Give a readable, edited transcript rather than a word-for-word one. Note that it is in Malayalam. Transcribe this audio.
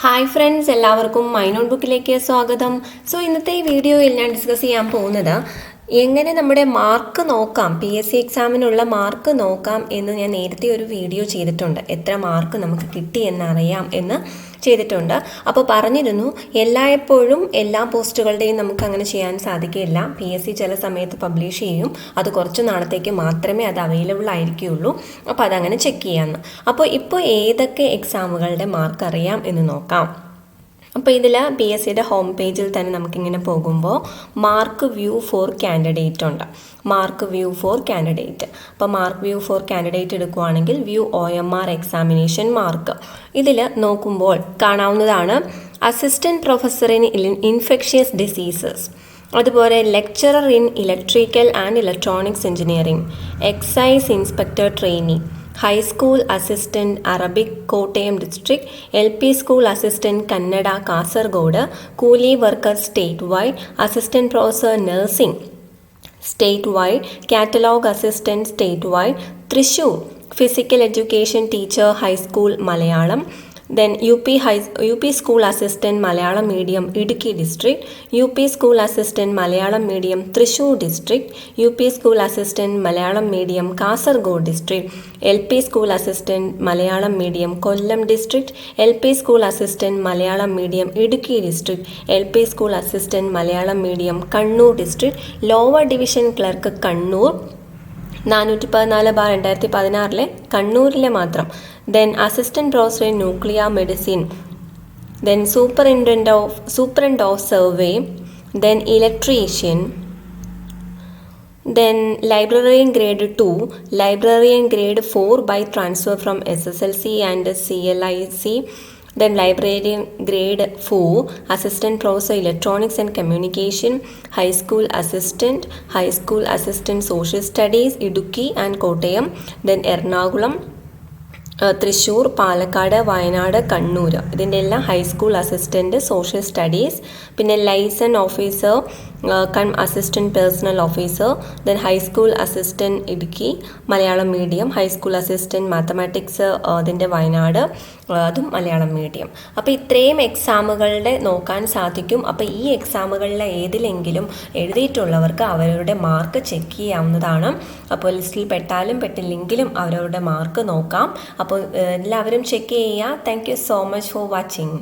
ഹായ് ഫ്രണ്ട്സ്, എല്ലാവർക്കും മൈ നോട്ട് ബുക്കിലേക്ക് സ്വാഗതം. സോ ഇന്നത്തെ ഈ വീഡിയോയിൽ ഞാൻ ഡിസ്കസ് ചെയ്യാൻ പോകുന്നത് എങ്ങനെ നമ്മുടെ മാർക്ക് നോക്കാം, PSC എക്സാമിനുള്ള മാർക്ക് നോക്കാം എന്ന് ഞാൻ നേരത്തെ ഒരു വീഡിയോ ചെയ്തിട്ടുണ്ട്. എത്ര മാർക്ക് നമുക്ക് കിട്ടി എന്നറിയാം എന്ന് ചെയ്തിട്ടുണ്ട്. അപ്പോൾ പറഞ്ഞിരുന്നു, എല്ലായ്പ്പോഴും എല്ലാ പോസ്റ്റുകളുടെയും നമുക്ക് അങ്ങനെ ചെയ്യാൻ സാധിക്കില്ല. PSC ചില സമയത്ത് പബ്ലിഷ് ചെയ്യും, അത് കുറച്ച് നാളത്തേക്ക് മാത്രമേ അത് അവൈലബിൾ ആയിരിക്കുകയുള്ളൂ. അപ്പോൾ അതങ്ങനെ ചെക്ക് ചെയ്യാമെന്ന്. അപ്പോൾ ഇപ്പോൾ ഏതൊക്കെ എക്സാമുകളുടെ മാർക്ക് അറിയാം എന്ന് നോക്കാം. അപ്പോൾ ഇതിൽ PSCയുടെ ഹോം പേജിൽ തന്നെ നമുക്കിങ്ങനെ പോകുമ്പോൾ മാർക്ക് വ്യൂ ഫോർ കാൻഡിഡേറ്റ് ഉണ്ട്. Mark view for candidate. അപ്പോൾ മാർക്ക് വ്യൂ ഫോർ കാൻഡിഡേറ്റ് എടുക്കുകയാണെങ്കിൽ വ്യൂ OMR എക്സാമിനേഷൻ മാർക്ക്. ഇതിൽ നോക്കുമ്പോൾ കാണാവുന്നതാണ് assistant professor in infectious diseases, അതുപോലെ lecturer in electrical and electronics engineering, excise inspector trainee, high school assistant Arabic Kottayam district, LP school assistant Kannada Kasaragod, കൂലി worker state wide, assistant professor nursing state wide, catalogue assistant state wide, Thrissur physical education teacher high school Malayalam, then UP school assistant Malayalam medium Idukki district, UP school assistant Malayalam medium Thrissur district, UP school assistant Malayalam medium Kasaragod district, LP school assistant Malayalam medium Kollam district, LP school assistant Malayalam medium Idukki district, LP school assistant Malayalam medium Kannur district, lower division clerk Kannur 414/2016 കണ്ണൂരിലെ മാത്രം. Then assistant professor in nuclear medicine, then superintendent of survey, then electrician, then librarian grade 2, librarian grade 4 by transfer from SSLC and CLIC, then librarian grade 4, assistant professor electronics and communication, high school assistant social studies Idukki and Kottayam, then Ernakulam, Thrissur, Palakkad, Wayanad, Kannur. ഇതിൻ്റെ എല്ലാം ഹൈസ്കൂൾ അസിസ്റ്റൻറ്റ് സോഷ്യൽ സ്റ്റഡീസ്. പിന്നെ liaison officer assistant personnel officer, then high school assistant Idukki Malayalam medium, high school assistant mathematics അതിൻ്റെ വയനാട്, അതും മലയാളം മീഡിയം. അപ്പോൾ ഇത്രയും എക്സാമുകളുടെ നോക്കാൻ സാധിക്കും. അപ്പോൾ ഈ എക്സാമുകളിലെ ഏതിലെങ്കിലും എഴുതിയിട്ടുള്ളവർക്ക് അവരവരുടെ മാർക്ക് ചെക്ക് ചെയ്യാവുന്നതാണ്. അപ്പോൾ ലിസ്റ്റിൽ പെട്ടാലും പെട്ടില്ലെങ്കിലും അവരവരുടെ മാർക്ക് നോക്കാം. അപ്പോൾ എല്ലാവരും ചെക്ക് ചെയ്യുക. Thank you so much for watching.